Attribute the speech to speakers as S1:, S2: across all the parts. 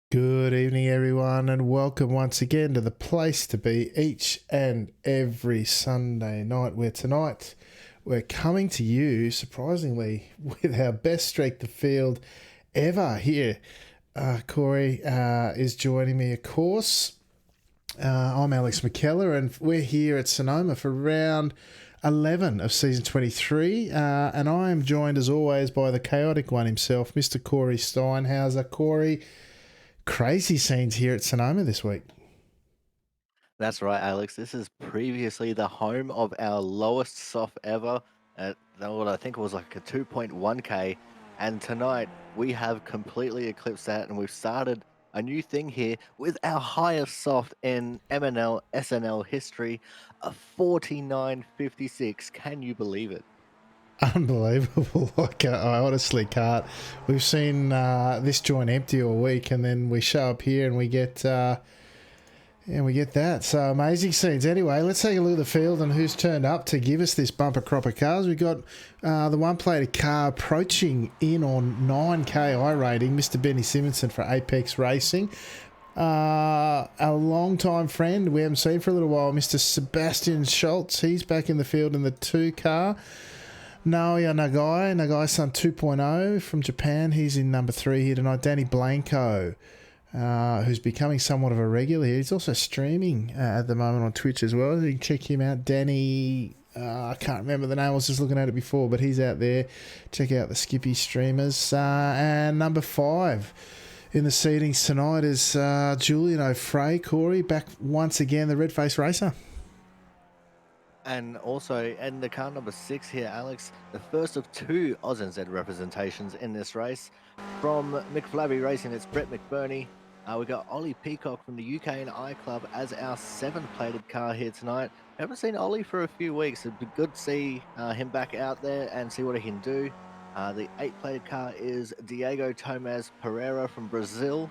S1: Good evening, everyone, and welcome once again to the place to be each and every Sunday night. Where tonight we're coming to you, surprisingly, with our best streak the field ever here. Corey is joining me, of course. I'm Alex McKellar, and we're here at Sonoma for round 11 of season 23. And I am joined, as always, by the chaotic one himself, Mr. Corey Steinhauser. Corey, crazy scenes here at Sonoma this week.
S2: That's right, Alex. This is previously the home of our lowest soft ever at what I think was like a 2.1K. And tonight we have completely eclipsed that and we've started a new thing here with our highest soft in MNL SNL history, a 49.56. Can you believe it?
S1: Unbelievable. Like, I honestly can't. We've seen this joint empty all week, and then we show up here and we get that. So amazing scenes. Anyway, let's take a look at the field and who's turned up to give us this bumper crop of cars. We've got the one-plated car approaching in on 9K I rating, Mr. Benny Simonson for Apex Racing. A long-time friend we haven't seen for a little while, Mr. Sebastian Schultz. He's back in the field in the 2 car. Naoya Nagai-san 2.0 from Japan. He's in number 3 here tonight. Danny Blanco, who's becoming somewhat of a regular here. He's also streaming at the moment on Twitch as well. You can check him out. Danny, I can't remember the name. I was just looking at it before, but he's out there. Check out the Skippy streamers. And number 5 in the seedings tonight is Julian O'Fray. Corey, back once again, the red-faced racer.
S2: And also, in the car number 6 here, Alex, the first of 2 Oz and Z representations in this race. From McFlabby Racing, it's Brett McBurney. We got Ollie Peacock from the UK and I Club as our 7-plated car here tonight. Haven't seen Ollie for a few weeks. It'd be good to see him back out there and see what he can do. The 8-plated car is Diego Tomás Pereira from Brazil.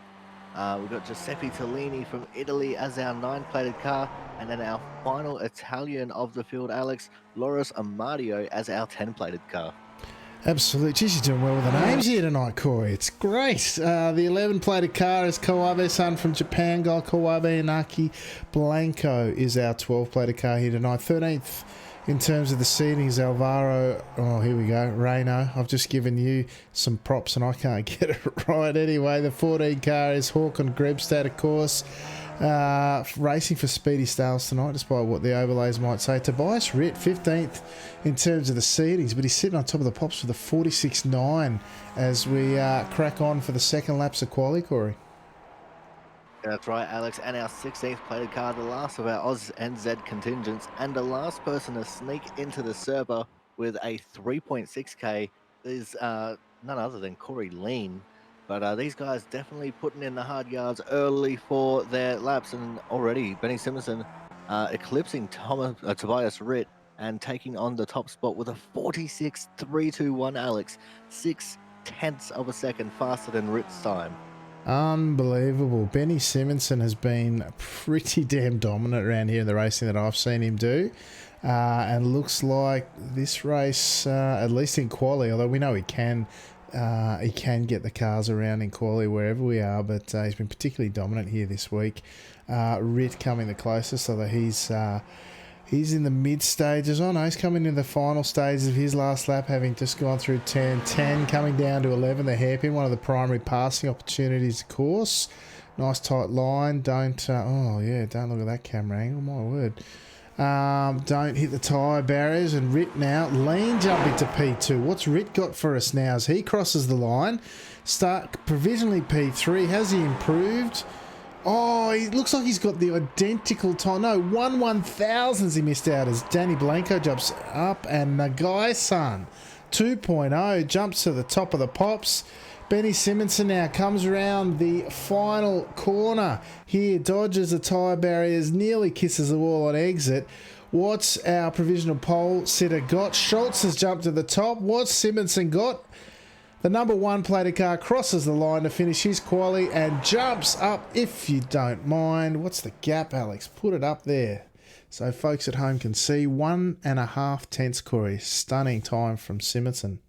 S2: We've got Giuseppe Tellini from Italy as our 9-plated car. And then our final Italian of the field, Alex, Loris Amadio as our 10-plated car.
S1: Absolutely. Geez, you're doing well with the names here tonight, Corey. It's great. The 11-plated car is Kawabe-san from Japan. Guy Kawabe Inaki Blanco is our 12-plated car here tonight. 13th in terms of the seedings, Alvaro. Oh, here we go. Reno. I've just given you some props and I can't get it right anyway. The 14 car is Håkon Grebstad, of course. Racing for Speedy Stales tonight, despite what the overlays might say. Tobias Ritt, 15th in terms of the seedings, but he's sitting on top of the pops with a 46.9 as we crack on for the second laps of quali, Corey.
S2: That's right, Alex. And our 16th plated car, the last of our Oz and Z contingents, and the last person to sneak into the server with a 3.6K is none other than Corey Lean. But these guys definitely putting in the hard yards early for their laps, and already Benny Simpson eclipsing Tobias Ritt and taking on the top spot with a 46.321, Alex. 6/10 of a second faster than Ritt's time.
S1: Unbelievable. Benny Simonson has been pretty damn dominant around here in the racing that I've seen him do. And looks like this race, at least in quali, although we know he can get the cars around in quali wherever we are, but he's been particularly dominant here this week. Ritt coming the closest, although he's in the mid stages. Oh no, he's coming in the final stages of his last lap, having just gone through 10, coming down to 11, the hairpin, one of the primary passing opportunities, of course. Nice tight line. Don't look at that camera angle, my word. Don't hit the tyre barriers, and Ritt now lean jump into P2. What's Ritt got for us now as he crosses the line? Start provisionally P3. Has he improved? Oh, he looks like he's got the identical time. No, 1/1000s he missed out as Danny Blanco jumps up, and Nagai-san 2.0 jumps to the top of the pops. Benny Simonson now comes around the final corner here, dodges the tyre barriers, nearly kisses the wall on exit. What's our provisional pole sitter got? Schultz has jumped to the top. What's Simonson got? The number 1 plated car crosses the line to finish his quali and jumps up, if you don't mind. What's the gap, Alex? Put it up there so folks at home can see. 1.5 tenths, Corey. Stunning time from Simonson.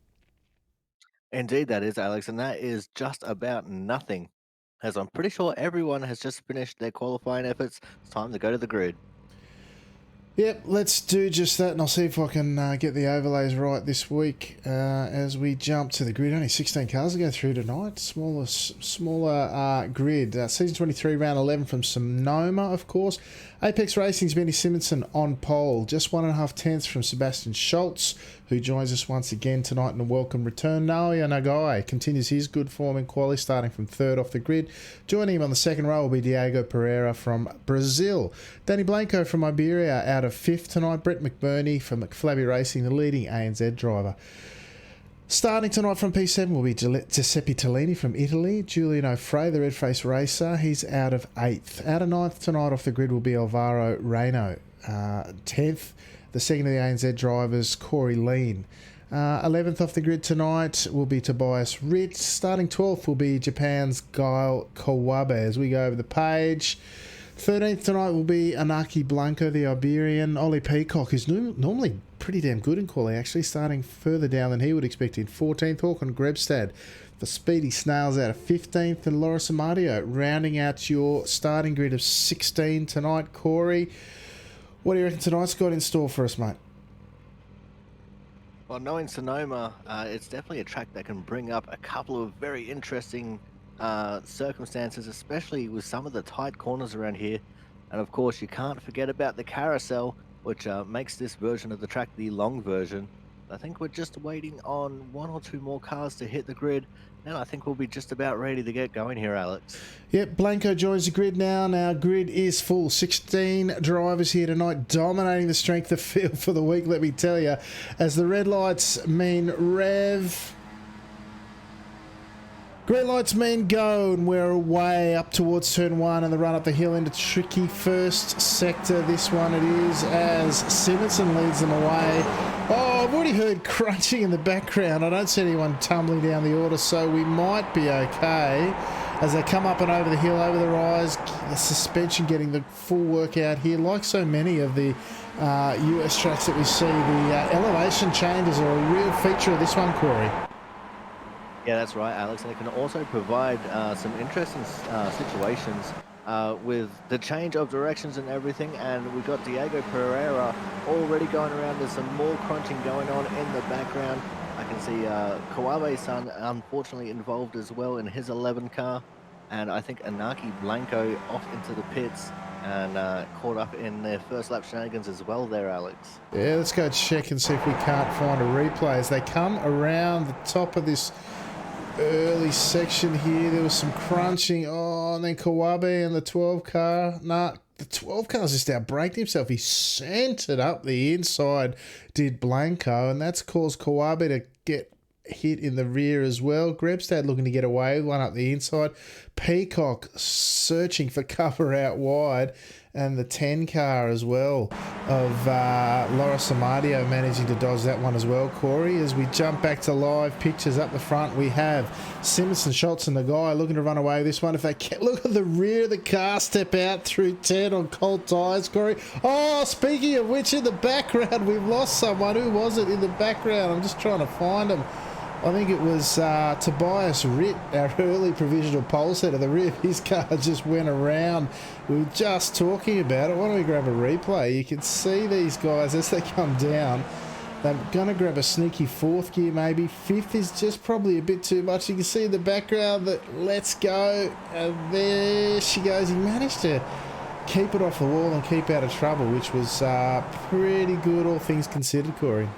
S2: Indeed, that is, Alex, and that is just about nothing as I'm pretty sure everyone has just finished their qualifying efforts. It's time to go to the grid.
S1: Yep, let's do just that, and I'll see if I can get the overlays right this week as we jump to the grid. Only 16 cars to go through tonight. Smaller grid. Season 23, round 11 from Sonoma, of course. Apex Racing's Benny Simonson on pole. Just 1.5 tenths from Sebastian Schultz, who joins us once again tonight in a welcome return. Naoya Nagai continues his good form in quali, starting from third off the grid. Joining him on the second row will be Diego Pereira from Brazil. Danny Blanco from Iberia out of fifth tonight. Brett McBurney from McFlabby Racing, the leading ANZ driver. Starting tonight from P7 will be Giuseppe Tellini from Italy. Julian O'Fray, the red-faced racer, he's out of 8th. Out of 9th tonight off the grid will be Alvaro Reino. 10th, the second of the ANZ drivers, Corey Lean. 11th off the grid tonight will be Tobias Ritt. Starting 12th will be Japan's Gail Kawabe as we go over the page. 13th tonight will be Anaki Blanco, the Iberian. Ollie Peacock, who's normally pretty damn good in quali, actually, starting further down than he would expect in 14th. Håkon Grebstad, the Speedy Snails out of 15th. And Laura Samadio rounding out your starting grid of 16 tonight. Corey, what do you reckon tonight's got in store for us, mate?
S2: Well, knowing Sonoma, it's definitely a track that can bring up a couple of very interesting circumstances, especially with some of the tight corners around here. And of course, you can't forget about the carousel, which makes this version of the track the long version. I think we're just waiting on 1 or 2 more cars to hit the grid, and I think we'll be just about ready to get going here, Alex.
S1: Yep, Blanco joins the grid now. Now, grid is full. 16 drivers here tonight, dominating the strength of field for the week, let me tell you. As the red lights mean rev, green lights mean go, and we're way up towards turn 1 and the run up the hill into tricky first sector. This one it is, as Simonson leads them away. Oh, I've already heard crunching in the background. I don't see anyone tumbling down the order, so we might be okay. As they come up and over the hill, over the rise, the suspension getting the full workout here. Like so many of the US tracks that we see, the elevation changes are a real feature of this one, Corey.
S2: Yeah, that's right, Alex. And it can also provide some interesting situations with the change of directions and everything. And we've got Diego Pereira already going around. There's some more crunching going on in the background. I can see Kawabe-san unfortunately involved as well in his 11 car. And I think Anaki Blanco off into the pits and caught up in their first lap shenanigans as well there, Alex.
S1: Yeah, let's go check and see if we can't find a replay. As they come around the top of this early section here, there was some crunching. Oh, and then Kawabe and the 12 car. The 12 car's just outbraked himself. He sent it up the inside, did Blanco, and that's caused Kawabe to get hit in the rear as well. Grebstad looking to get away with one up the inside. Peacock searching for cover out wide, and the 10 car as well of Laura Samadio managing to dodge that one as well, Corey. As we jump back to live pictures up the front, we have Simonson, Schultz and the guy looking to run away with this one. If they can, look at the rear of the car step out through 10 on cold tyres, Corey. Oh, speaking of which, in the background, we've lost someone. Who was it in the background? I'm just trying to find him. I think it was Tobias Ritt, our early provisional pole setter. The rear of his car just went around. We were just talking about it. Why don't we grab a replay? You can see these guys as they come down. They're going to grab a sneaky 4th gear maybe. 5th is just probably a bit too much. You can see in the background that let's go. And there she goes. He managed to keep it off the wall and keep out of trouble, which was pretty good, all things considered, Corey.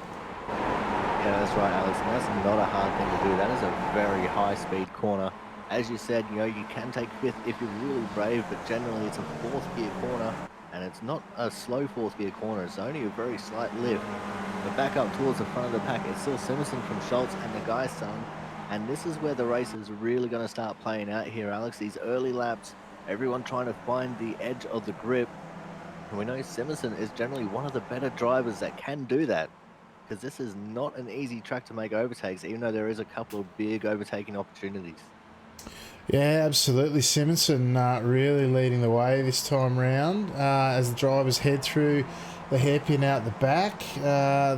S2: Yeah, that's right, Alex. And that's not a hard thing to do. That is a very high-speed corner. As you said, you can take 5th if you're really brave, but generally it's a 4th gear corner, and it's not a slow 4th gear corner. It's only a very slight lift. But back up towards the front of the pack, it's still Simonson from Schultz and the guy's son. And this is where the race is really going to start playing out here, Alex. These early laps, everyone trying to find the edge of the grip. And we know Simonson is generally one of the better drivers that can do that, because this is not an easy track to make overtakes, even though there is a couple of big overtaking opportunities.
S1: Yeah, absolutely. Simonson really leading the way this time round as the drivers head through the hairpin out the back.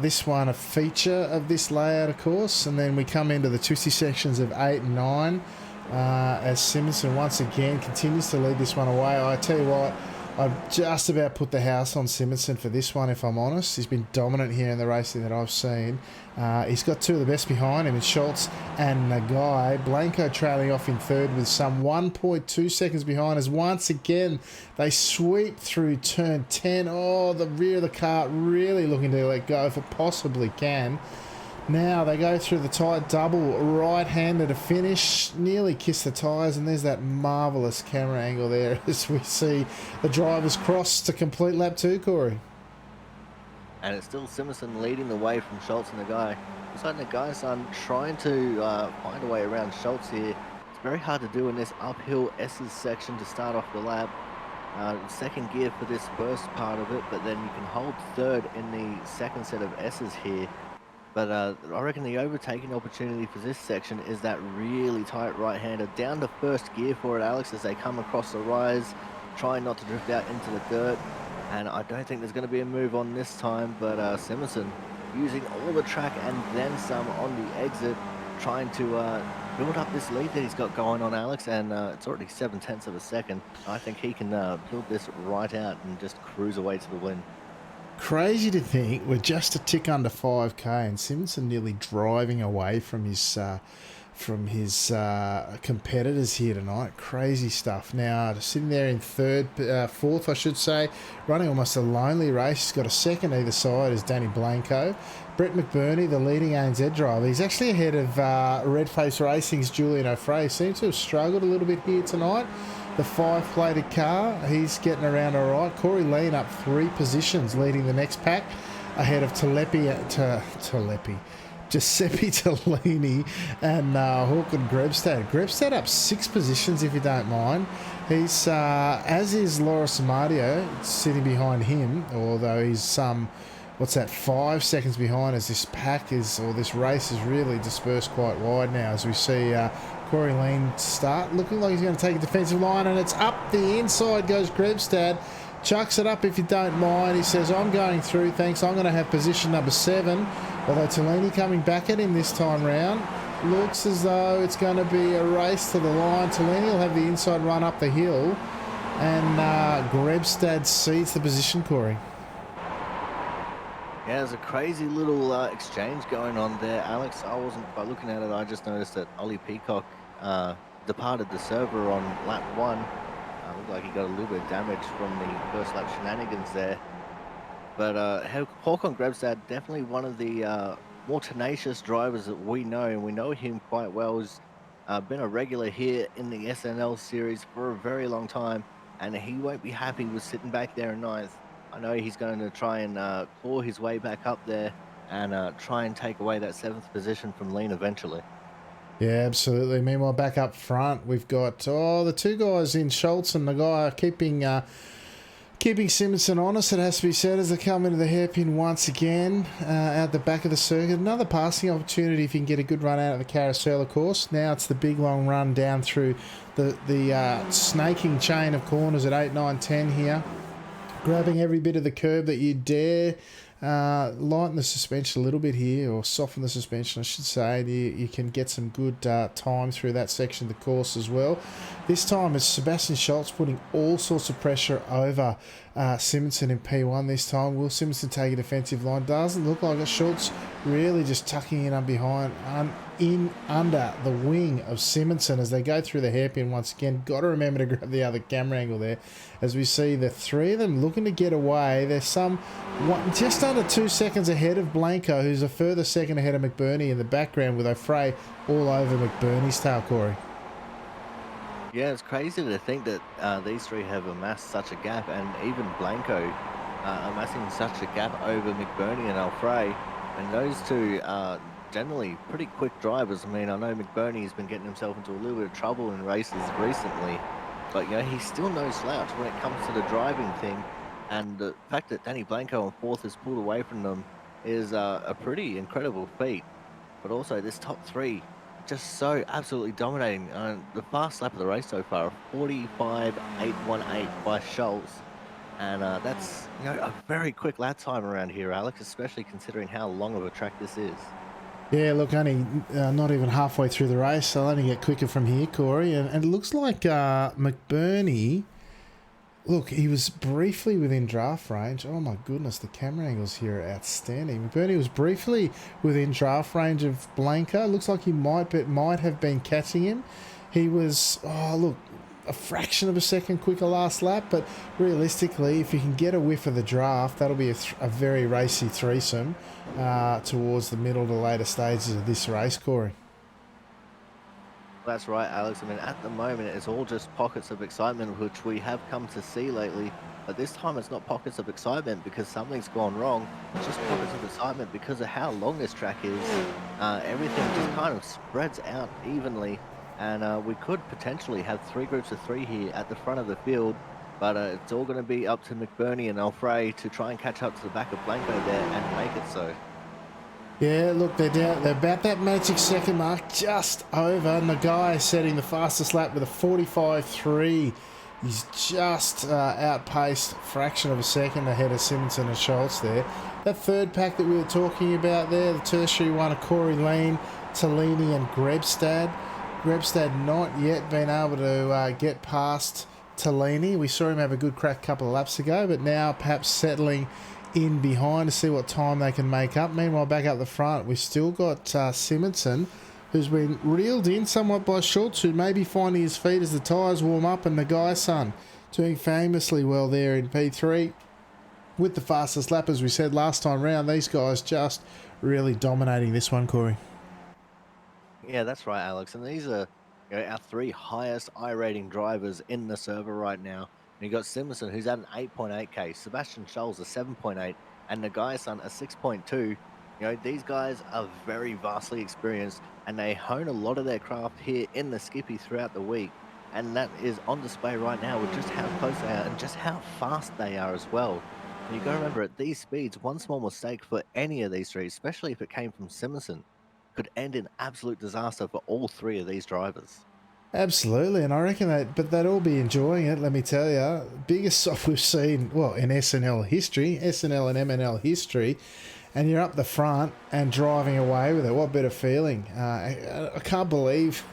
S1: This one a feature of this layout, of course, and then we come into the twisty sections of 8 and 9. as Simonson once again continues to lead this one away. I tell you what, I've just about put the house on Simonson for this one, if I'm honest. He's been dominant here in the racing that I've seen. He's got two of the best behind him in Schultz and Nagai. Blanco trailing off in third with some 1.2 seconds behind as once again they sweep through turn 10. Oh, the rear of the cart really looking to let go if it possibly can. Now they go through the tight double right-hander to finish, nearly kiss the tyres, and there's that marvellous camera angle there as we see the drivers cross to complete lap 2, Corey.
S2: And it's still Simonson leading the way from Schultz and the guy. Looks like the guy's trying to find a way around Schultz here. It's very hard to do in this uphill S's section to start off the lap. Second gear for this first part of it, but then you can hold third in the second set of S's here. But I reckon the overtaking opportunity for this section is that really tight right-hander. Down to first gear for it, Alex, as they come across the rise, trying not to drift out into the dirt. And I don't think there's going to be a move on this time, but Simonson using all the track and then some on the exit, trying to build up this lead that he's got going on, Alex, and it's already 7/10 of a second. I think he can build this right out and just cruise away to the win.
S1: Crazy to think we're just a tick under 5k and Simonson nearly driving away from his competitors here tonight. Crazy stuff. Now sitting there in fourth I should say, running almost a lonely race. He's got a second either side is Danny Blanco. Brett McBurney, the leading ANZ driver, he's actually ahead of Redface Racing's Julian O'Fray. Seems to have struggled a little bit here tonight. The 5-plated car, he's getting around all right. Corey Lean up 3 positions, leading the next pack ahead of Giuseppe Tellini and Håkan Grebstad. Grebstad up 6 positions, if you don't mind. He's, as is Loris Mario, sitting behind him, although he's some, 5 seconds behind as this pack is, or this race is really dispersed quite wide now as we see Corey Lean start. Looking like he's going to take a defensive line, and it's up the inside goes Grebstad. Chucks it up if you don't mind. He says, I'm going through, thanks. I'm going to have position number 7. Although Tellini coming back at him this time round. Looks as though it's going to be a race to the line. Tellini will have the inside run up the hill. And Grebstad sees the position, Corey.
S2: Yeah, there's a crazy little exchange going on there, Alex. I wasn't, by looking at it, I just noticed that Ollie Peacock departed the server on lap 1. Looked like he got a little bit of damage from the first lap shenanigans there. But Håkan Grebstad, definitely one of the more tenacious drivers that we know, and we know him quite well. He's been a regular here in the SNL series for a very long time, and he won't be happy with sitting back there in 9th. I know he's going to try and claw his way back up there and try and take away that 7th position from Lean eventually.
S1: Yeah, absolutely. Meanwhile, back up front, we've got the 2 guys in Schultz and the guy keeping Simonson honest, it has to be said, as they come into the hairpin once again out the back of the circuit. Another passing opportunity if you can get a good run out of the carousel, of course. Now it's the big long run down through the snaking chain of corners at 8, 9, 10 here. Grabbing every bit of the curb that you dare. Lighten the suspension a little bit here, or soften the suspension I should say, and you can get some good time through that section of the course as well. This time it's Sebastian Schultz putting all sorts of pressure over Simonson in P1 this time. Will Simonson take a defensive line? Doesn't look like it. Schultz really just tucking in behind, under the wing of Simonson as they go through the hairpin once again. Got to remember to grab the other camera angle there as we see the 3 of them looking to get away. There's just under 2 seconds ahead of Blanco, who's a further second ahead of McBurney in the background, with O'Fray all over McBurney's tail, Corey.
S2: Yeah, it's crazy to think that these 3 have amassed such a gap, and even Blanco amassing such a gap over McBurney and O'Fray. And those 2 are generally pretty quick drivers. I mean, I know McBurney's been getting himself into a little bit of trouble in races recently, but he's still no slouch when it comes to the driving thing. And the fact that Danny Blanco on 4th has pulled away from them is a pretty incredible feat. But also this top 3, just so absolutely dominating. The fast lap of the race so far, 45.818 by Schultz. And that's a very quick lap time around here, Alex, especially considering how long of a track this is.
S1: Yeah, look, only not even halfway through the race. I'll only get quicker from here, Corey. And it looks like McBurney. Look, he was briefly within draft range. Oh my goodness, the camera angles here are outstanding. McBurney was briefly within draft range of Blanco. Looks like he might have been catching him. He was, oh look, a fraction of a second quicker last lap, but realistically, if you can get a whiff of the draft, that'll be a very racy threesome towards the middle to later stages of this race, Corey.
S2: That's right, Alex. I mean, at the moment, it's all just pockets of excitement, which we have come to see lately. But this time, it's not pockets of excitement because something's gone wrong. It's just pockets of excitement because of how long this track is. Everything just kind of spreads out evenly. And we could potentially have three groups of three here at the front of the field. But it's all going to be up to McBurney and Alfrey to try and catch up to the back of Blanco there and make it so.
S1: Yeah, look, they're down. They're about that magic second mark, just over. And the guy setting the fastest lap with a 45.3. He's just outpaced a fraction of a second ahead of Simonson and Schultz there. That third pack that we were talking about there, the tertiary one of Corey Lean, Tellini and Grebstad. Grebstad not yet been able to get past Tellini. We saw him have a good crack a couple of laps ago, but now perhaps settling in behind to see what time they can make up. Meanwhile, back up the front, we've still got Simonson, who's been reeled in somewhat by Schultz, who may be finding his feet as the tyres warm up, and Nagai-san doing famously well there in P3 with the fastest lap, as we said last time round. These guys just really dominating this one, Corey.
S2: Yeah, that's right, Alex. And these are our three highest I-rating drivers in the server right now. And you got Simonson, who's at an 8.8k, Sebastian Scholl's a 7.8, and Nagai-san a 6.2. These guys are very vastly experienced, and they hone a lot of their craft here in the Skippy throughout the week. And that is on display right now with just how close they are and just how fast they are as well. And you got to remember, at these speeds, one small mistake for any of these three, especially if it came from Simonson, could end in absolute disaster for all three of these drivers.
S1: Absolutely, and I reckon they'd all be enjoying it, let me tell you. Biggest off we've seen, well, in SNL history, SNL and MNL history, and you're up the front and driving away with it. What better feeling? I can't believe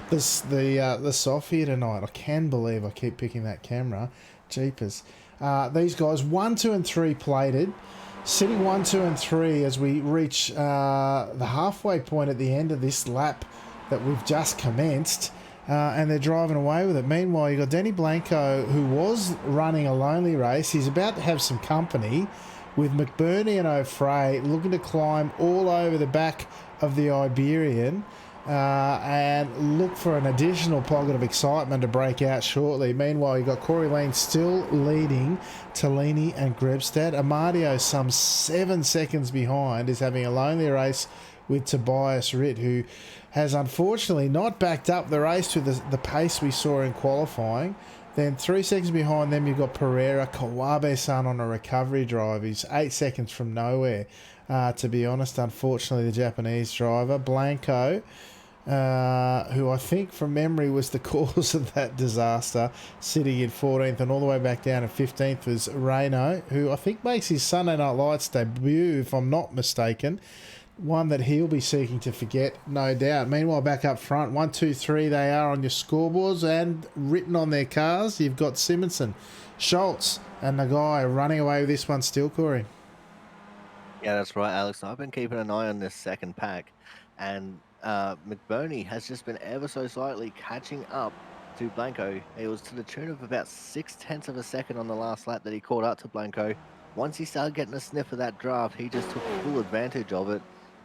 S1: the soft here tonight. I can believe I keep picking that camera. Jeepers. These guys, 1, 2 and 3 plated. Sitting 1, 2 and 3 as we reach the halfway point at the end of this lap that we've just commenced, and they're driving away with it. Meanwhile, you've got Denny Blanco, who was running a lonely race. He's about to have some company with McBurney and O'Fray looking to climb all over the back of the Iberian and look for an additional pocket of excitement to break out shortly. Meanwhile, you've got Corey Lane still leading Tellini and Grebstad. Amadio, some 7 seconds behind, is having a lonely race with Tobias Ritt, who has unfortunately not backed up the race to the pace we saw in qualifying. Then 3 seconds behind them, you've got Pereira, Kawabe-san on a recovery drive. He's 8 seconds from nowhere, to be honest. Unfortunately, the Japanese driver, Blanco, who I think from memory was the cause of that disaster, sitting in 14th, and all the way back down to 15th was Reno, who I think makes his Sunday Night Lights debut, if I'm not mistaken. One that he'll be seeking to forget, no doubt. Meanwhile, back up front, 1, 2, 3, they are on your scoreboards, and written on their cars, you've got Simonson, Schultz, and Nagai running away with this one still, Corey.
S2: Yeah, that's right, Alex. I've been keeping an eye on this second pack, and McBurney has just been ever so slightly catching up to Blanco. It was to the tune of about 0.6 of a second on the last lap that he caught up to Blanco. Once he started getting a sniff of that draft, he just took full advantage of it.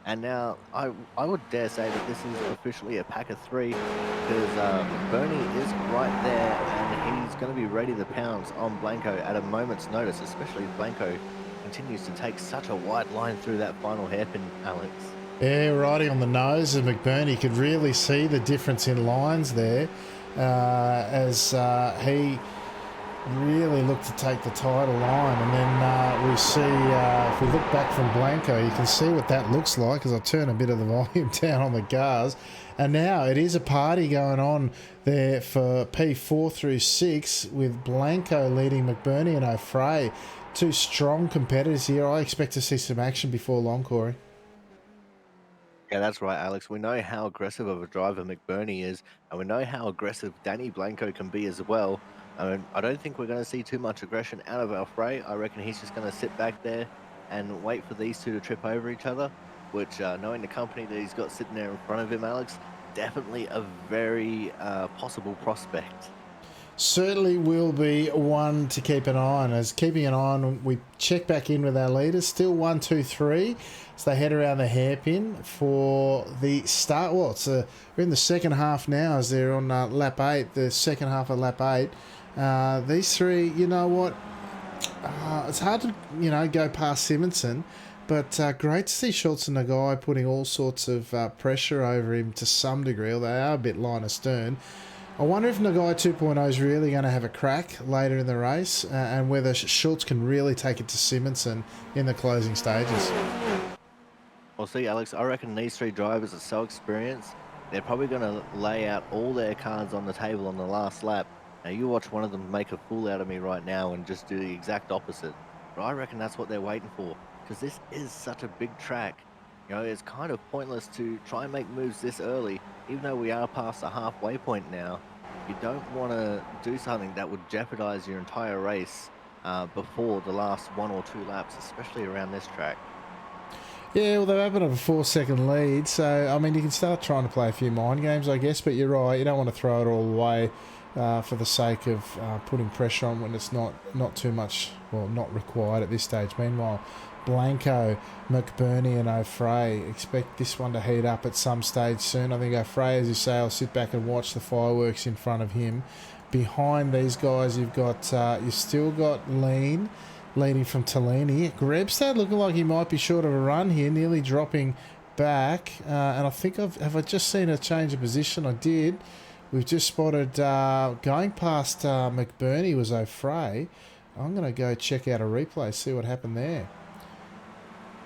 S2: And now I would dare say that this is officially a pack of 3, because McBurney is right there, and he's going to be ready to pounce on Blanco at a moment's notice, especially if Blanco continues to take such a wide line through that final hairpin, Alex.
S1: Yeah, riding on the nose of McBurney. You could really see the difference in lines there as he really looked to take the title line. And then we see, if we look back from Blanco, you can see what that looks like as I turn a bit of the volume down on the cars. And now it is a party going on there for P4 through 6 with Blanco leading McBurney and O'Fray. Two strong competitors here. I expect to see some action before long, Corey.
S2: Yeah, that's right, Alex. We know how aggressive of a driver McBurney is, and we know how aggressive Danny Blanco can be as well. I mean, I don't think we're going to see too much aggression out of Alfred. I reckon he's just going to sit back there and wait for these two to trip over each other, which, knowing the company that he's got sitting there in front of him, Alex, definitely a very possible prospect.
S1: Certainly will be one to keep an eye on. As keeping an eye on, we check back in with our leaders. Still 1, 2, 3. So they head around the hairpin for the start. Well, we're in the second half now as they're on lap 8, the second half of lap 8. These three, you know what? It's hard to, go past Simonson. But great to see Schultz and Nagai putting all sorts of pressure over him to some degree, although they are a bit line astern. I wonder if Nagai 2.0 is really going to have a crack later in the race and whether Schultz can really take it to Simonson in the closing stages.
S2: Well, see, Alex, I reckon these three drivers are so experienced, they're probably going to lay out all their cards on the table on the last lap. Now, you watch one of them make a fool out of me right now and just do the exact opposite. But I reckon that's what they're waiting for, because this is such a big track. You know, it's kind of pointless to try and make moves this early, even though we are past the halfway point now. You don't want to do something that would jeopardize your entire race before the last 1 or 2 laps, especially around this track.
S1: Yeah, well, they've opened up a 4-second lead, so, I mean, you can start trying to play a few mind games, I guess, but you're right, you don't want to throw it all away for the sake of putting pressure on when it's not too much, well, not required at this stage. Meanwhile, Blanco, McBurney and O'Fray expect this one to heat up at some stage soon. I think O'Fray, as you say, will sit back and watch the fireworks in front of him. Behind these guys, you've still got leading from Tellini. Grebstad looking like he might be short of a run here, nearly dropping back. And I think have I just seen a change of position? I did. We've just spotted going past McBurney was O'Fray. I'm going to go check out a replay, see what happened there.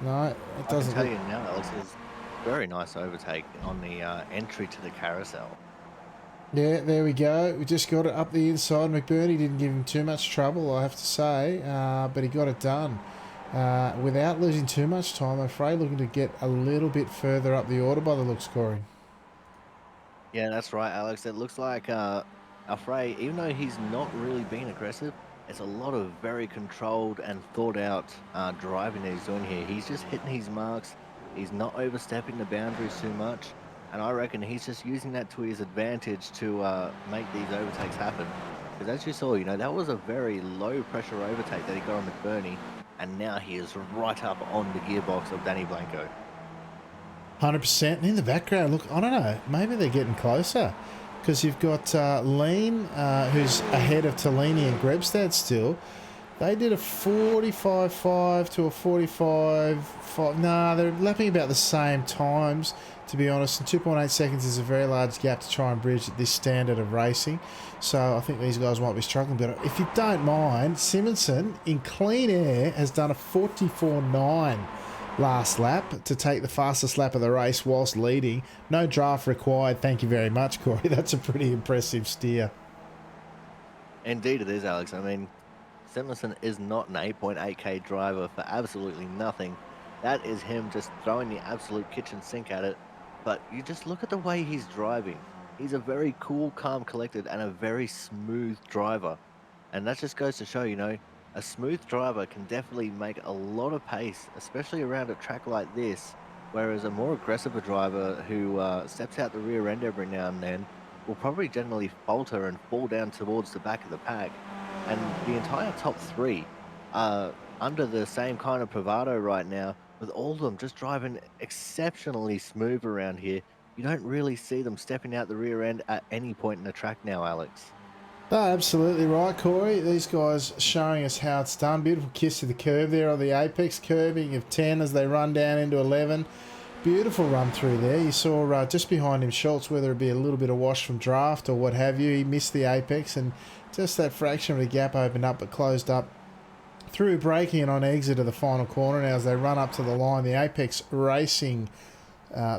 S1: No, it doesn't.
S2: I can tell you now, Alex, is very nice overtake on the entry to the carousel.
S1: Yeah, there we go. We just got it up the inside. McBurney didn't give him too much trouble, I have to say, but he got it done without losing too much time. I'm afraid looking to get a little bit further up the order by the looks, Corey.
S2: Yeah, that's right, Alex. It looks like Alfred, even though he's not really being aggressive, it's a lot of very controlled and thought out driving that he's doing here. He's just hitting his marks. He's not overstepping the boundaries too much. And I reckon he's just using that to his advantage to make these overtakes happen. Because as you saw, that was a very low pressure overtake that he got on McBurney. And now he is right up on the gearbox of Danny Blanco.
S1: 100%. And in the background, look, I don't know, maybe they're getting closer. Because you've got Lean, who's ahead of Tellini and Grebstad still. They did a 45.5 to a 45.5. Nah, they're lapping about the same times, to be honest. And 2.8 seconds is a very large gap to try and bridge at this standard of racing. So I think these guys might be struggling. But if you don't mind, Simonson, in clean air, has done a 44.9 last lap to take the fastest lap of the race whilst leading. No draft required. Thank you very much, Corey. That's a pretty impressive steer.
S2: Indeed it is, Alex. I mean, Simonson is not an 8.8k driver for absolutely nothing. That is him just throwing the absolute kitchen sink at it. But you just look at the way he's driving. He's a very cool, calm, collected, and a very smooth driver. And that just goes to show, a smooth driver can definitely make a lot of pace, especially around a track like this. Whereas a more aggressive driver who steps out the rear end every now and then will probably generally falter and fall down towards the back of the pack. And the entire top three are under the same kind of bravado right now, with all of them just driving exceptionally smooth around here. You don't really see them stepping out the rear end at any point in the track now, Alex.
S1: Oh, absolutely right, Corey. These guys showing us how it's done. Beautiful kiss to the curb there on the apex, curbing of 10 as they run down into 11. Beautiful run through there. You saw just behind him Schultz, whether it be a little bit of wash from draft or what have you. He missed the apex and just that fraction of the gap opened up but closed up through braking and on exit of the final corner. Now as they run up to the line, the Apex Racing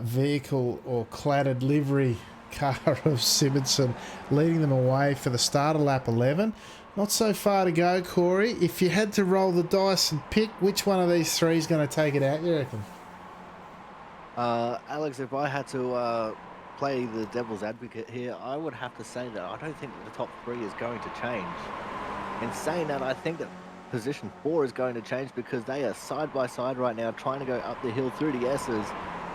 S1: vehicle or cladded livery car of Simonson leading them away for the start of lap 11. Not so far to go, Corey. If you had to roll the dice and pick which one of these three is going to take it out, you reckon?
S2: Alex, if I had to play the devil's advocate here, I would have to say that I don't think that the top three is going to change. In saying that, I think that position four is going to change because they are side by side right now, trying to go up the hill through the S's.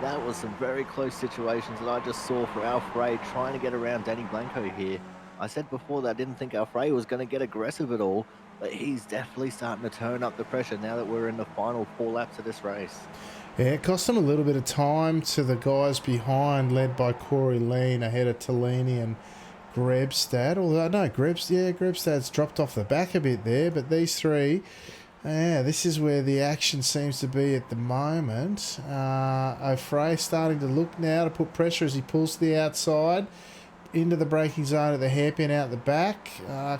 S2: That was some very close situations that I just saw for Alfred trying to get around Danny Blanco here. I said before that I didn't think Alfred was going to get aggressive at all, but he's definitely starting to turn up the pressure now that we're in the final 4 laps of this race.
S1: Yeah, it cost them a little bit of time to the guys behind, led by Corey Lean ahead of Tellini and Grebstad. Although, no, Grebstad's dropped off the back a bit there, but these three, yeah, this is where the action seems to be at the moment. O'Fray starting to look now to put pressure as he pulls to the outside into the braking zone at the hairpin out the back.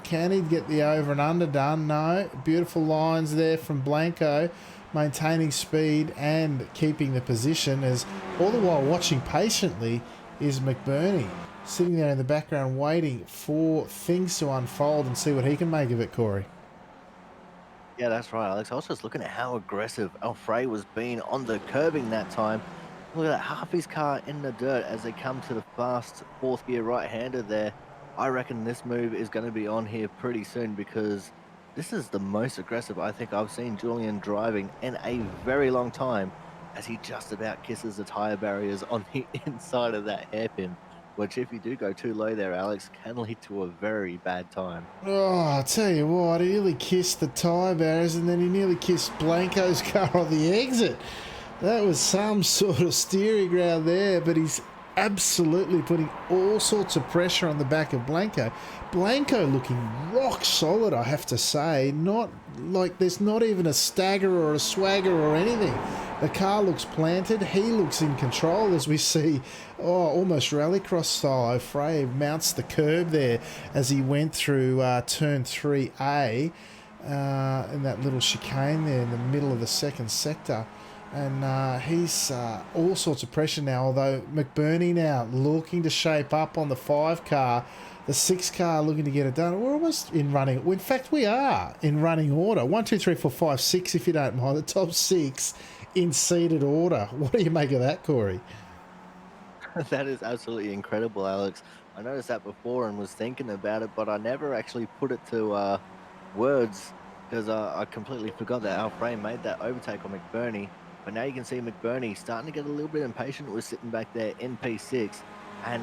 S1: Can he get the over and under done? No. Beautiful lines there from Blanco, maintaining speed and keeping the position, as all the while watching patiently is McBurney, sitting there in the background waiting for things to unfold and see what he can make of it, Corey.
S2: Yeah, that's right, Alex. I was just looking at how aggressive Alfred was being on the curbing that time. Look at that, half his car in the dirt as they come to the fast fourth gear right-hander there. I reckon this move is going to be on here pretty soon because this is the most aggressive I think I've seen Julian driving in a very long time, as he just about kisses the tire barriers on the inside of that hairpin, which if you do go too low there, Alex, can lead to a very bad time.
S1: Oh, I tell you what, he nearly kissed the tyre barriers and then he nearly kissed Blanco's car on the exit. That was some sort of steering ground there, but he's absolutely putting all sorts of pressure on the back of Blanco. Blanco looking rock solid, I have to say. Not like there's not even a stagger or a swagger or anything. The car looks planted. He looks in control as we see, almost rallycross style. O'Fray mounts the curb there as he went through turn 3A in that little chicane there in the middle of the second sector. And he's all sorts of pressure now, although McBurney now looking to shape up on the 5 car, the 6 car looking to get it done. We're almost in running. In fact, we are in running order. 1, 2, 3, 4, 5, 6, if you don't mind. The top 6 in seeded order. What do you make of that, Corey?
S2: That is absolutely incredible, Alex. I noticed that before and was thinking about it, but I never actually put it to words because I completely forgot that Alfred made that overtake on McBurney. But now you can see McBurney starting to get a little bit impatient with sitting back there in P6. And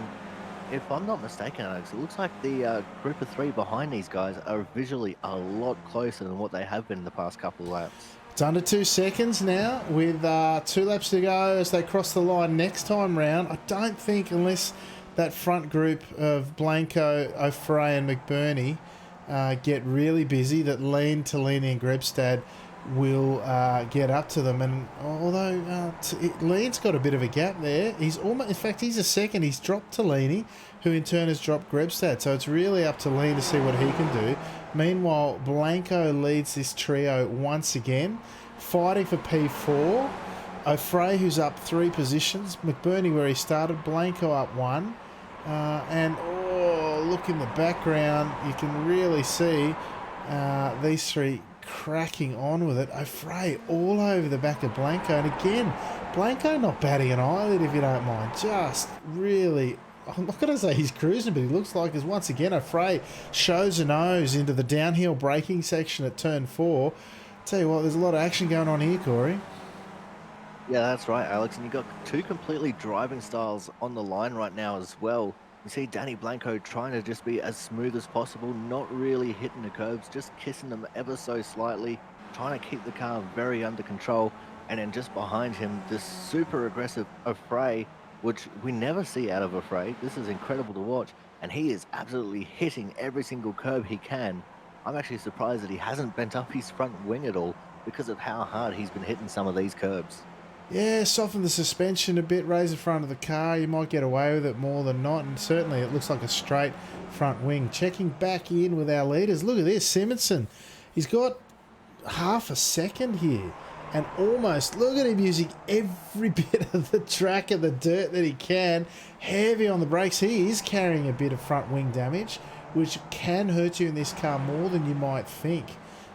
S2: if I'm not mistaken, Alex, it looks like the group of 3 behind these guys are visually a lot closer than what they have been in the past couple of laps.
S1: It's under 2 seconds now with 2 laps to go as they cross the line next time round. I don't think, unless that front group of Blanco, O'Fray and McBurney get really busy, that Lean, Tellini and Grebstad will get up to them. And although Lean's got a bit of a gap there, he's almost, in fact, he's a second. He's dropped Tellini, who in turn has dropped Grebstad. So it's really up to Lean to see what he can do. Meanwhile, Blanco leads this trio once again, fighting for P4. O'Fray, who's up 3 positions. McBurney, where he started. Blanco up 1. Look in the background. You can really see these 3 cracking on with it. O'Fray all over the back of Blanco. And again, Blanco not batting an eyelid, if you don't mind. Just really, I'm not going to say he's cruising, but he looks like is once again O'Fray shows a nose into the downhill braking section at turn 4. Tell you what, there's a lot of action going on here, Corey.
S2: Yeah, that's right, Alex. And you've got 2 completely driving styles on the line right now as well. You see Danny Blanco trying to just be as smooth as possible, not really hitting the curbs, just kissing them ever so slightly, trying to keep the car very under control. And then just behind him, this super aggressive O'Fray, which we never see out of O'Fray. This is incredible to watch. And he is absolutely hitting every single curb he can. I'm actually surprised that he hasn't bent up his front wing at all because of how hard he's been hitting some of these curbs.
S1: Yeah, soften the suspension a bit, raise the front of the car. You might get away with it more than not. And certainly it looks like a straight front wing. Checking back in with our leaders. Look at this, Simonson. He's got half a second here. And almost, look at him using every bit of the track and the dirt that he can. Heavy on the brakes. He is carrying a bit of front wing damage, which can hurt you in this car more than you might think.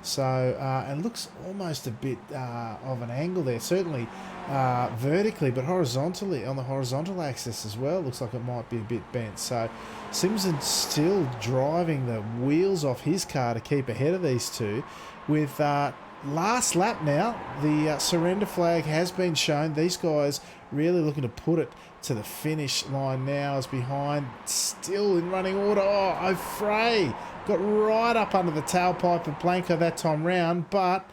S1: So, and looks almost a bit of an angle there, certainly vertically, but horizontally, on the horizontal axis as well, looks like it might be a bit bent. So Simpson's still driving the wheels off his car to keep ahead of these two. With last lap now, the surrender flag has been shown. These guys really looking to put it to the finish line now, as behind, still in running order. Oh, O'Fray got right up under the tailpipe of Blanco that time round, but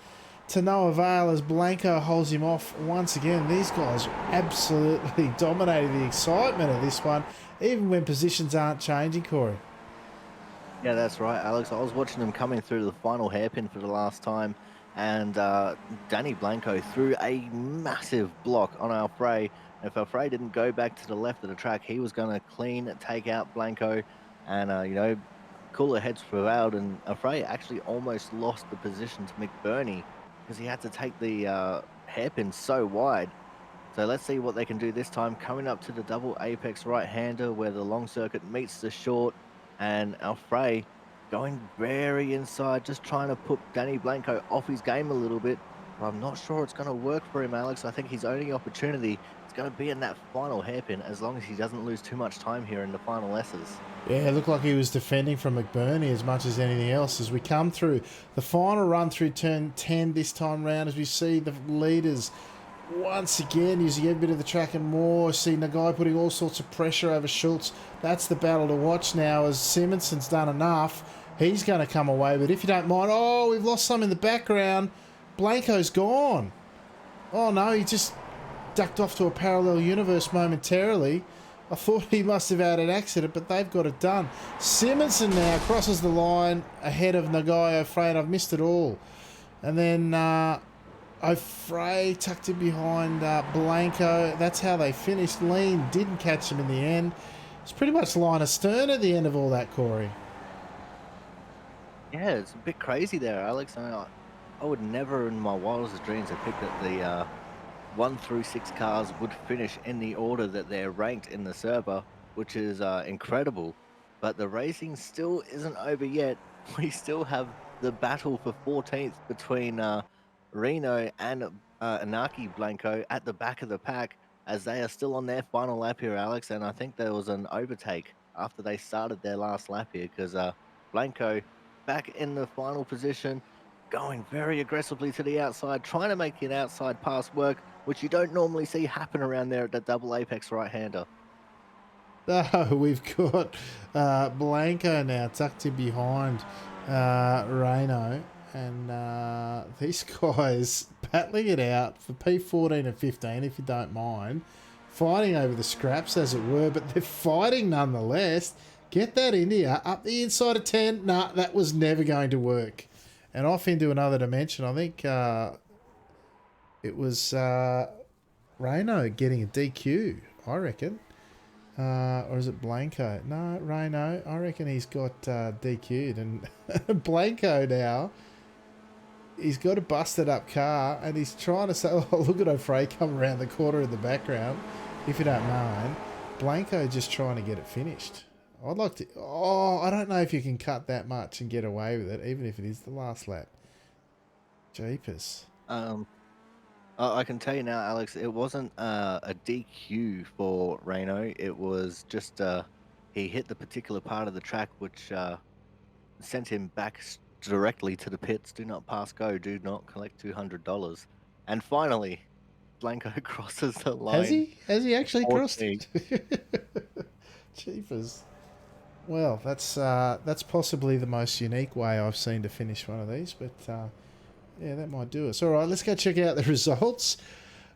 S1: to no avail as Blanco holds him off once again. These guys absolutely dominated the excitement of this one, even when positions aren't changing, Corey.
S2: Yeah, that's right, Alex. I was watching them coming through the final hairpin for the last time, and Danny Blanco threw a massive block on Alfray. If Alfray didn't go back to the left of the track, he was going to clean take out Blanco, and cooler heads prevailed. And Alfray actually almost lost the position to McBurney because he had to take the hairpin so wide. So let's see what they can do this time. Coming up to the double apex right-hander where the long circuit meets the short, and Alfray going very inside, just trying to put Danny Blanco off his game a little bit. But I'm not sure it's going to work for him, Alex. I think his only opportunity is going to be in that final hairpin, as long as he doesn't lose too much time here in the final S's.
S1: Yeah, it looked like he was defending from McBurney as much as anything else as we come through the final run through turn 10 this time round, as we see the leaders once again using every bit of the track and more. See Nagai putting all sorts of pressure over Schultz. That's the battle to watch now, as Simonson's done enough. He's going to come away, but if you don't mind, oh, we've lost some in the background. Blanco's gone. Oh no, he just ducked off to a parallel universe momentarily. I thought he must have had an accident, but they've got it done. Simonson now crosses the line ahead of Nagai O'Fray, and I've missed it all. And then O'Fray tucked in behind Blanco. That's how they finished. Lean didn't catch him in the end. It's pretty much line astern at the end of all that, Corey.
S2: Yeah, it's a bit crazy there, Alex. I would never in my wildest dreams have picked that the 1 through 6 cars would finish in the order that they're ranked in the server, which is incredible. But the racing still isn't over yet. We still have the battle for 14th between Reno and Anaki Blanco at the back of the pack, as they are still on their final lap here, Alex. And I think there was an overtake after they started their last lap here, because Blanco back in the final position, going very aggressively to the outside, trying to make an outside pass work, which you don't normally see happen around there at the double apex right-hander.
S1: Oh, we've got Blanco now tucked in behind Reno, and these guys battling it out for P14 and 15, if you don't mind. Fighting over the scraps, as it were, but they're fighting nonetheless. Get that India up the inside of 10. Nah, that was never going to work. And off into another dimension. I think it was Reno getting a DQ, I reckon. Or is it Blanco? No, Reno. I reckon he's got DQ'd. And Blanco now, he's got a busted up car, and he's trying to say, oh, look at O'Fray come around the corner in the background, if you don't mind. Blanco just trying to get it finished. I'd like to... Oh, I don't know if you can cut that much and get away with it, even if it is the last lap. Jeepers.
S2: I can tell you now, Alex, it wasn't a DQ for Reno. It was just he hit the particular part of the track which sent him back directly to the pits. Do not pass go. Do not collect $200. And finally, Blanco crosses the line.
S1: Has he? Has he actually crossed
S2: 14.
S1: it? Jeepers. Well, that's possibly the most unique way I've seen to finish one of these, but yeah, that might do us. All right, let's go check out the results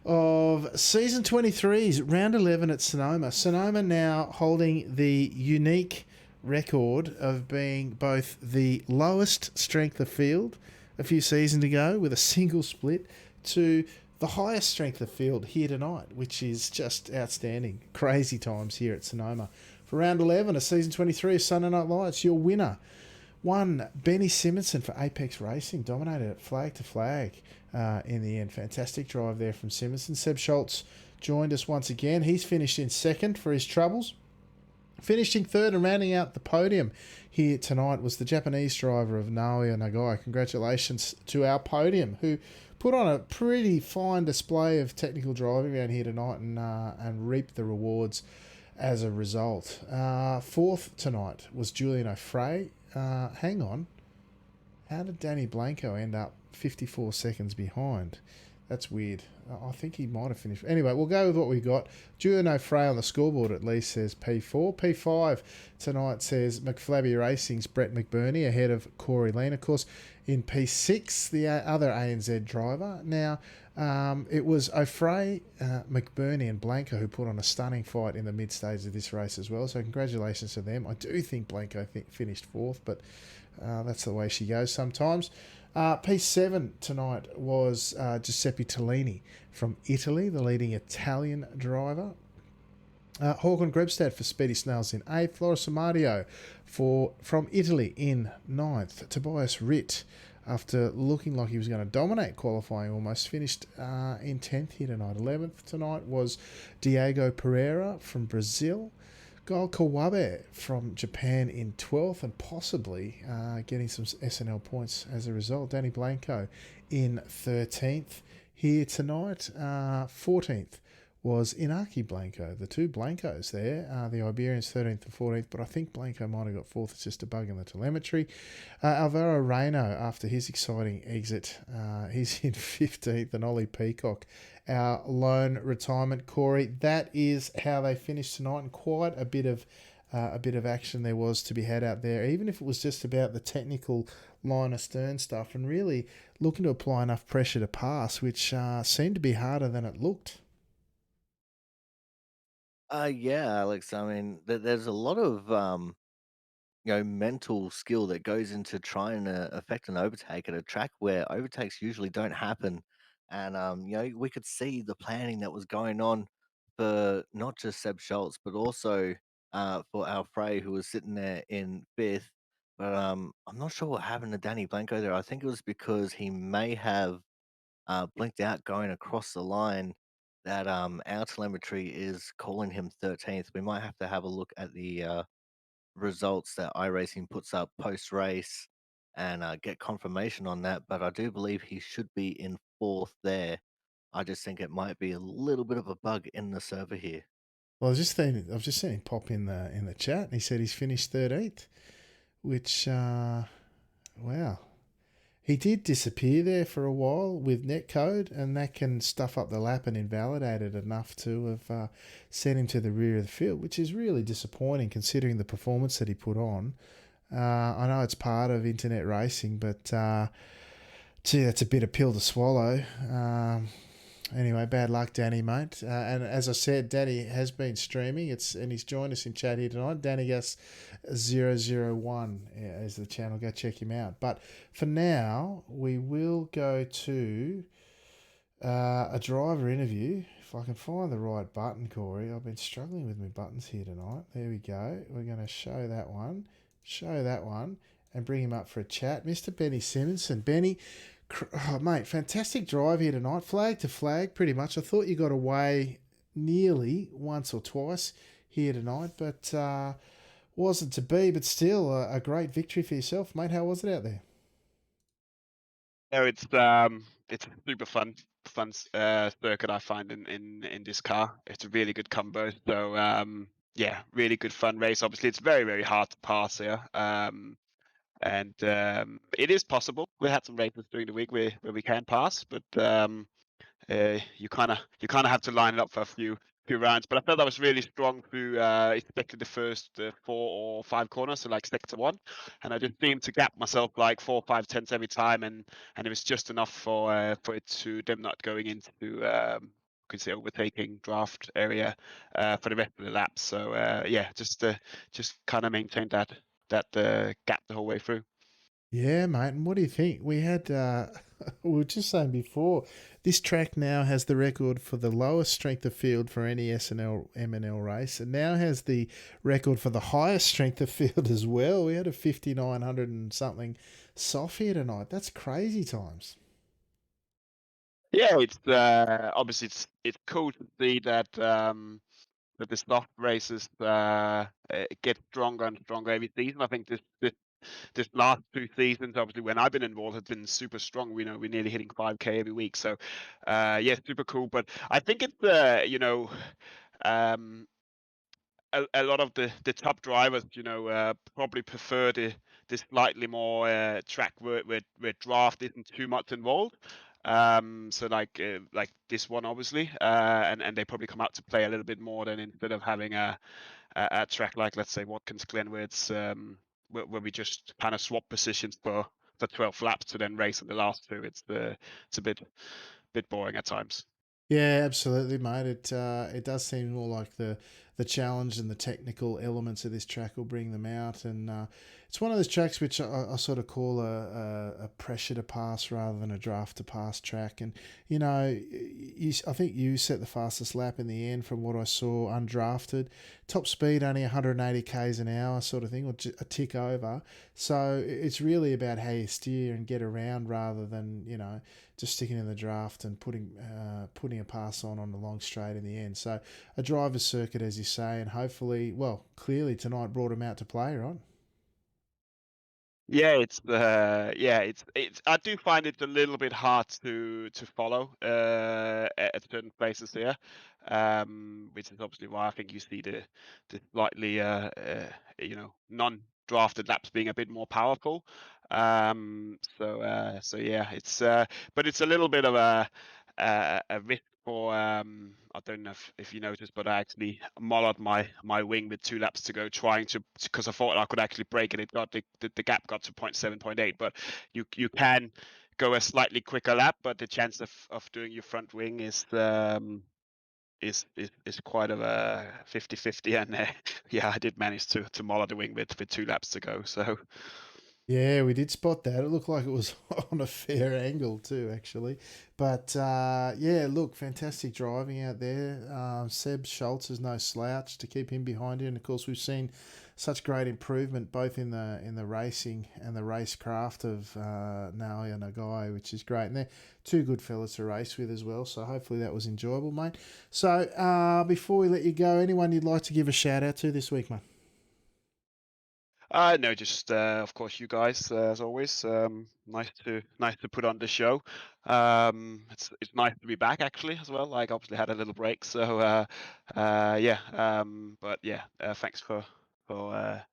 S1: of Season 23's Round 11 at Sonoma. Sonoma now holding the unique record of being both the lowest strength of field a few seasons ago with a single split to the highest strength of field here tonight, which is just outstanding. Crazy times here at Sonoma. For round 11 of season 23 of Sunday Night Lights, your winner, one Benny Simonson for Apex Racing, dominated it flag to flag in the end. Fantastic drive there from Simonson. Seb Schultz joined us once again. He's finished in second for his troubles. Finishing third and rounding out the podium here tonight was the Japanese driver of Naoya Nagai. Congratulations to our podium, who put on a pretty fine display of technical driving around here tonight and reaped the rewards as a result. Fourth tonight was Julian O'Fray. Hang on. How did Danny Blanco end up 54 seconds behind? That's weird. I think he might have finished. Anyway, we'll go with what we got. Julian O'Fray on the scoreboard at least says P4. P5 tonight says McFlabby Racing's Brett McBurney ahead of Corey Lean. Of course, in P6, the other ANZ driver. Now, it was O'Fray, McBurney, and Blanco who put on a stunning fight in the mid stage of this race as well. So, congratulations to them. I do think Blanco finished fourth, but that's the way she goes sometimes. P7 tonight was Giuseppe Tellini from Italy, the leading Italian driver. Håkon Grebstad for Speedy Snails in 8th. Loris Amadio from Italy in 9th. Tobias Ritt, after looking like he was going to dominate qualifying, almost finished in 10th here tonight. 11th tonight was Diego Pereira from Brazil. Gael Kawabe from Japan in 12th and possibly getting some SNL points as a result. Danny Blanco in 13th here tonight. 14th was Inaki Blanco. The two Blancos there. The Iberians 13th and 14th, but I think Blanco might have got 4th. It's just a bug in the telemetry. Alvaro Reyno, after his exciting exit, he's in 15th, and Ollie Peacock, our lone retirement. Corey, that is how they finished tonight, and quite a bit of action there was to be had out there, even if it was just about the technical line astern stuff, and really looking to apply enough pressure to pass, which seemed to be harder than it looked.
S2: Yeah, Alex. I mean, there's a lot of mental skill that goes into trying to affect an overtake at a track where overtakes usually don't happen. And we could see the planning that was going on for not just Seb Schultz, but also for Al Frey, who was sitting there in fifth. But I'm not sure what happened to Danny Blanco there. I think it was because he may have blinked out going across the line. That our telemetry is calling him 13th. We might have to have a look at the results that iRacing puts up post race and get confirmation on that. But I do believe he should be in fourth there. I just think it might be a little bit of a bug in the server here.
S1: Well, I've just seen him pop in the chat, and he said he's finished 13th, which wow. He did disappear there for a while with netcode, and that can stuff up the lap and invalidate it enough to have sent him to the rear of the field, which is really disappointing considering the performance that he put on. I know it's part of internet racing, but gee, that's a bitter pill to swallow. Anyway, bad luck, Danny, mate. And as I said, Danny has been streaming. And he's joined us in chat here tonight. Danny Gus 001 is the channel. Go check him out. But for now, we will go to a driver interview. If I can find the right button, Corey. I've been struggling with my buttons here tonight. There we go. We're going to show that one, and bring him up for a chat. Mr. Benny Simonson. Benny, oh, mate, fantastic drive here tonight. Flag to flag, pretty much. I thought you got away nearly once or twice here tonight, but wasn't to be. But still, a great victory for yourself, mate. How was it out there?
S3: No, it's a super fun circuit I find in this car. It's a really good combo. So yeah, really good fun race. Obviously, it's very hard to pass here. And it is possible. We had some races during the week where we can pass, but you kind of have to line it up for a few rounds. But I felt I was really strong through especially the first 4 or 5 corners, so like sector one, and I just seemed to gap myself like 4 or 5 tenths every time, and it was just enough for it to them not going into could say overtaking draft area for the rest of the laps. So yeah, just kind of maintained that gap the whole way through.
S1: Yeah, mate. And what do you think? We had, we were just saying before, this track now has the record for the lowest strength of field for any SNL MNL race, and now has the record for the highest strength of field as well. We had a 5,900 and something soft here tonight. That's crazy times.
S3: Yeah, it's obviously it's cool to see that the soft races get stronger and stronger every season. I think this last 2 seasons, obviously, when I've been involved, has been super strong. We know we're nearly hitting 5K every week. So, yeah, super cool. But I think it's um, a lot of the top drivers, probably prefer the slightly more track where draft isn't too much involved. So like this one, obviously, and they probably come out to play a little bit more than instead of having a track like, let's say, Watkins Glen, where it's where we just kind of swap positions for 12 laps to then race in the last two. It's a bit boring at times.
S1: Yeah, absolutely, mate. It does seem more like the challenge and the technical elements of this track will bring them out, and it's one of those tracks which I sort of call a pressure to pass rather than a draft to pass track. And I think you set the fastest lap in the end from what I saw undrafted, top speed only 180 k's an hour sort of thing, or a tick over. So it's really about how you steer and get around rather than just sticking in the draft and putting a pass on the long straight in the end. So a driver's circuit, as you say, and hopefully, well, clearly tonight brought him out to play, right?
S3: Yeah, it's I do find it a little bit hard to follow at certain places here, which is obviously why I think you see the slightly non-drafted laps being a bit more powerful. So yeah, but it's a little bit of a risk for I don't know if you noticed, but I actually molled my wing with 2 laps to go, trying to, because I thought I could actually break it. It got the gap got to 0.7, 0.8, but you can go a slightly quicker lap, but the chance of doing your front wing is quite of a 50-50. And yeah, I did manage to moll the wing with 2 laps to go. So
S1: Yeah, we did spot that. It looked like it was on a fair angle too, actually. But yeah, look, fantastic driving out there. Seb Schultz is no slouch to keep him behind you, and of course we've seen such great improvement both in the racing and the racecraft of Nalia Nagai, which is great. And they're two good fellas to race with as well. So hopefully that was enjoyable, mate. So before we let you go, anyone you'd like to give a shout out to this week, mate?
S3: no, just of course you guys, as always. Nice to put on the show. It's nice to be back actually as well. Like, obviously had a little break, so yeah. But yeah, thanks for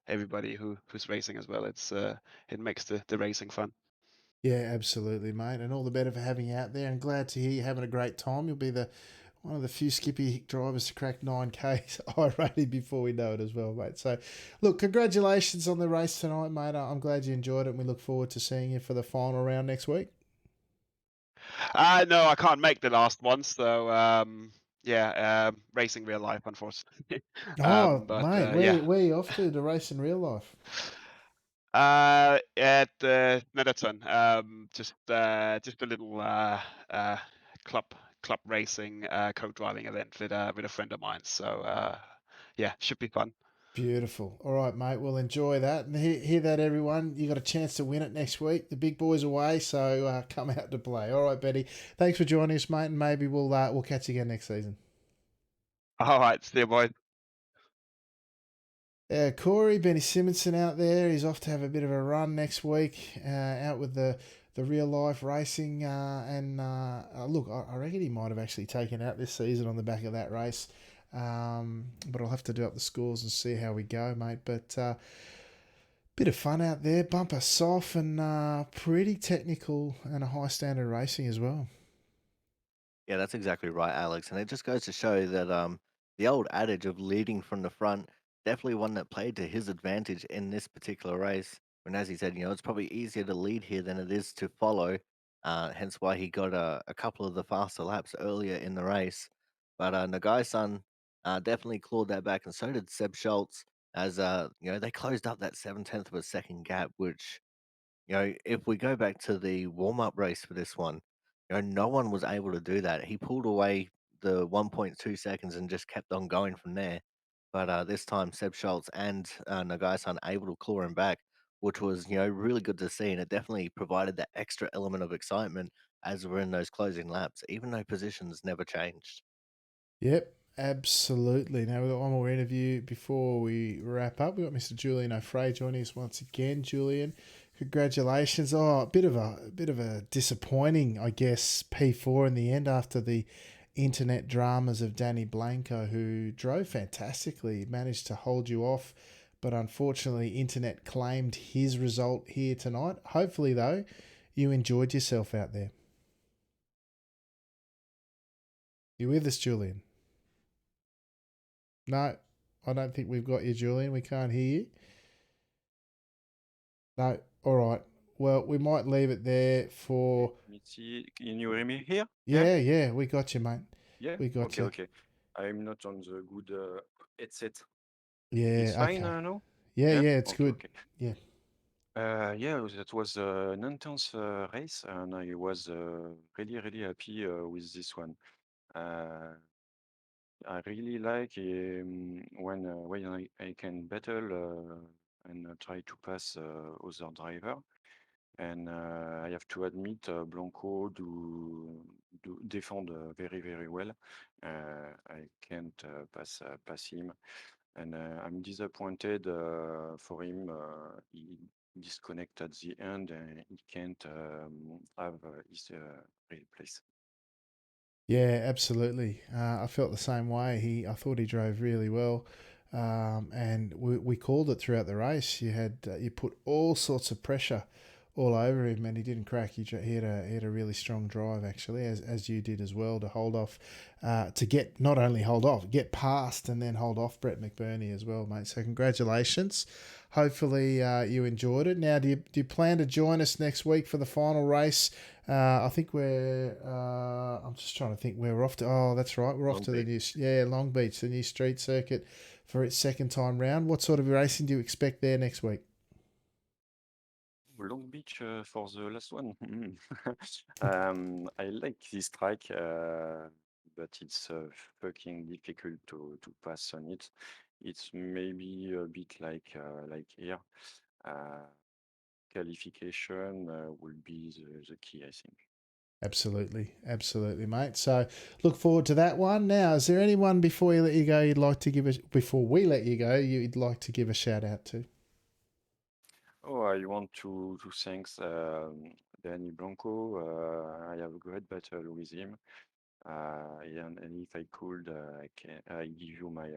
S3: everybody who's racing as well. It makes the racing fun.
S1: Yeah, absolutely, mate. And all the better for having you out there. And glad to hear you're having a great time. You'll be the one of the few Skippy drivers to crack 9Ks iRated before we know it as well, mate. So, look, congratulations on the race tonight, mate. I'm glad you enjoyed it, and we look forward to seeing you for the final round next week.
S3: No, I can't make the last one, so yeah, racing real life, unfortunately.
S1: Oh,
S3: But
S1: mate,
S3: yeah.
S1: where you off to race in real life?
S3: At Netherton, just a little uh, club club racing co-driving event with a friend of mine. So yeah, should be fun.
S1: Beautiful. All right, mate. Well, enjoy that. And hear that, everyone. You got a chance to win it next week. The big boys away, so come out to play. All right, Betty. Thanks for joining us, mate, and maybe we'll catch you again next season.
S3: All right, see you, boys.
S1: Corey, Benny Simonson out there. He's off to have a bit of a run next week out with the real life racing. Look, I reckon he might have actually taken out this season on the back of that race. But I'll have to do up the scores and see how we go, mate. But bit of fun out there, bumper soft and pretty technical and a high standard racing as well.
S2: Yeah, that's exactly right, Alex. And it just goes to show that the old adage of leading from the front, definitely one that played to his advantage in this particular race. When, as he said, it's probably easier to lead here than it is to follow. Hence why he got a couple of the faster laps earlier in the race. But Nagai-san definitely clawed that back, and so did Seb Schultz. As they closed up that 7/10 of a second gap, which if we go back to the warm up race for this one, no one was able to do that. He pulled away the 1.2 seconds and just kept on going from there. But this time, Seb Schultz and Nagai-san able to claw him back, which was really good to see, and it definitely provided that extra element of excitement as we're in those closing laps, even though positions never changed.
S1: Yep, Absolutely. Now we've got one more interview before we wrap up. We've got Mr. Julian O'Fray joining us once again. Julian, congratulations. Oh, a bit of a disappointing, I guess, P4 in the end after the internet dramas of Danny Blanco, who drove fantastically, managed to hold you off, but unfortunately, internet claimed his result here tonight. Hopefully, though, you enjoyed yourself out there. You with us, Julian? No, I don't think we've got you, Julian. We can't hear you. No, all right. Well, we might leave it there for.
S4: Let me see. Can you hear me here?
S1: Yeah, yeah, we got you, mate.
S4: Yeah.
S1: We got
S4: Okay,
S1: you.
S4: okay. I'm not on the good headset. It's
S1: Yeah,
S4: fine
S1: okay.
S4: now?
S1: Yeah,
S4: Yeah?
S1: yeah, it's
S4: Okay,
S1: good.
S4: okay.
S1: Yeah,
S4: Yeah, that was an intense race, and I was really, really happy with this one. Uh, I really like when I can battle and try to pass other driver. And I have to admit, Blanco do defend very, very well. I can't pass him, and I'm disappointed for him. He disconnect at the end, and he can't have his real place.
S1: yeah, absolutely. I felt the same way. I thought he drove really well, and we called it throughout the race. You put all sorts of pressure all over him, and he didn't crack. He had a really strong drive actually, as you did as well, to hold off, to get not only hold off, get past, and then hold off Brett McBurney as well, mate. So congratulations. Hopefully you enjoyed it. Now, do you plan to join us next week for the final race? I think we're. I'm just trying to think where we're off to. Oh, that's right. We're off
S2: Long
S1: to the
S2: Beach.
S1: new Long Beach, the new street circuit for its second time round. What sort of racing do you expect there next week?
S4: Long Beach for the last one. I like this track, but it's fucking difficult to pass on it. It's maybe a bit like here. Uh, Qualification will be the key, I think.
S1: Absolutely, absolutely, mate. So look forward to that one. Now, is there anyone before you let you go you'd like to give a before we let you go you'd like to give a shout out to?
S4: Oh, I want to thank Danny Blanco. I have a great battle with him. And if I could, I give you my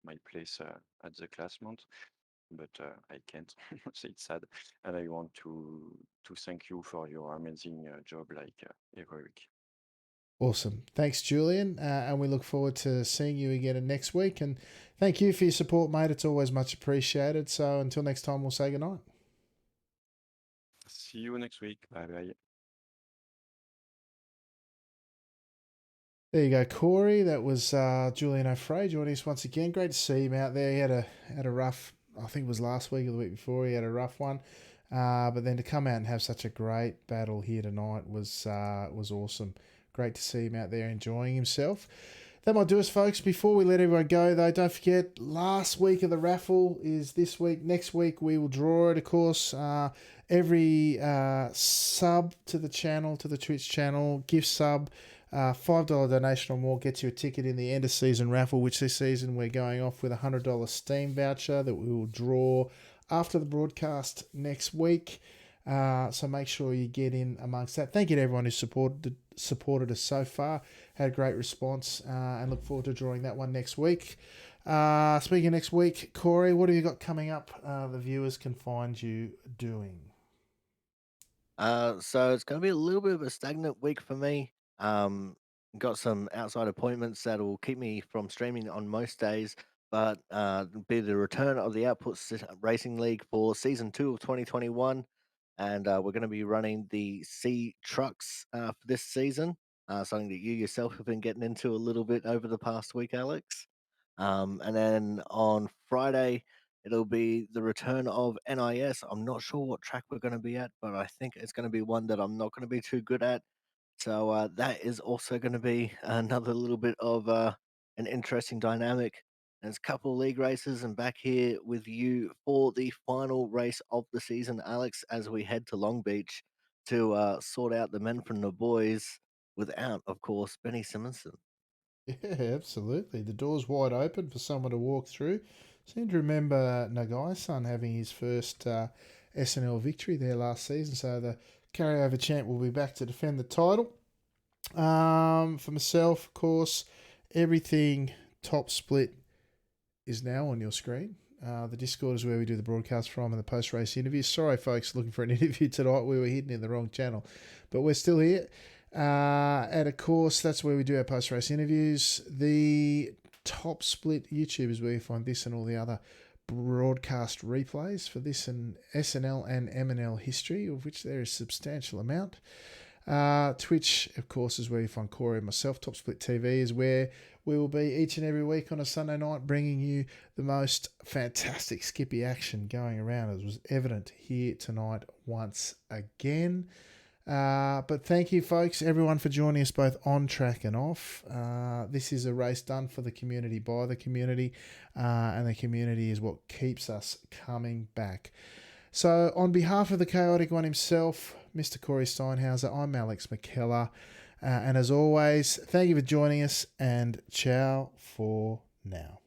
S4: my place at the classement, but I can't. So it's sad, and I want to thank you for your amazing job, like every week.
S1: Awesome. Thanks, Julian. And we look forward to seeing you again next week. And thank you for your support, mate. It's always much appreciated. So until next time, we'll say goodnight.
S4: See you next week. Bye bye.
S1: There you go, Corey. That was Julian O'Fray joining us once again. Great to see him out there. He had a rough, I think it was last week or the week before. He had a rough one, but then to come out and have such a great battle here tonight was awesome. Great to see him out there enjoying himself. That might do us, folks. Before we let everyone go, though, don't forget last week of the raffle is this week. Next week we will draw it, of course. Every sub to the channel, to the Twitch channel, gift sub. $5 donation or more gets you a ticket in the end of season raffle, which this season we're going off with a $100 Steam voucher that we will draw after the broadcast next week. So make sure you get in amongst that. Thank you to everyone who supported us so far. Had a great response and look forward to drawing that one next week. Speaking of next week, Corey, what have you got coming up the viewers can find you doing?
S2: So it's going to be a little bit of a stagnant week for me. Um, got some outside appointments that will keep me from streaming on most days, but be the return of the Racing League for season 2 of 2021, and we're going to be running the C trucks for this season. Something that you yourself have been getting into a little bit over the past week, Alex. And then on Friday, it'll be the return of NIS. I'm not sure what track we're going to be at, but I think it's going to be one that I'm not going to be too good at. So that is also going to be another little bit of an interesting dynamic. There's a couple of league races, and back here with you for the final race of the season, Alex, as we head to Long Beach to sort out the men from the boys without, of course, Benny Simonson.
S1: Yeah, absolutely. The door's wide open for someone to walk through. Seem to remember Nagai's son having his first SNL victory there last season, so the carryover champ will be back to defend the title. For myself, of course, everything top split is now on your screen. The Discord is where we do the broadcast from and the post-race interviews. Sorry, folks, looking for an interview tonight. We were hidden in the wrong channel, but we're still here. And of course, that's where we do our post-race interviews. The top split YouTube is where you find this and all the other broadcast replays for this and SNL and MNL history, of which there is a substantial amount. Twitch, of course, is where you find Corey and myself. Top Split TV is where we will be each and every week on a Sunday night, bringing you the most fantastic Skippy action going around, as was evident here tonight once again. But thank you, folks, everyone, for joining us both on track and off. This is a race done for the community, by the community, and the community is what keeps us coming back. So on behalf of the Chaotic One himself, Mr. Corey Steinhauser, I'm Alex McKellar. And as always, thank you for joining us, and ciao for now.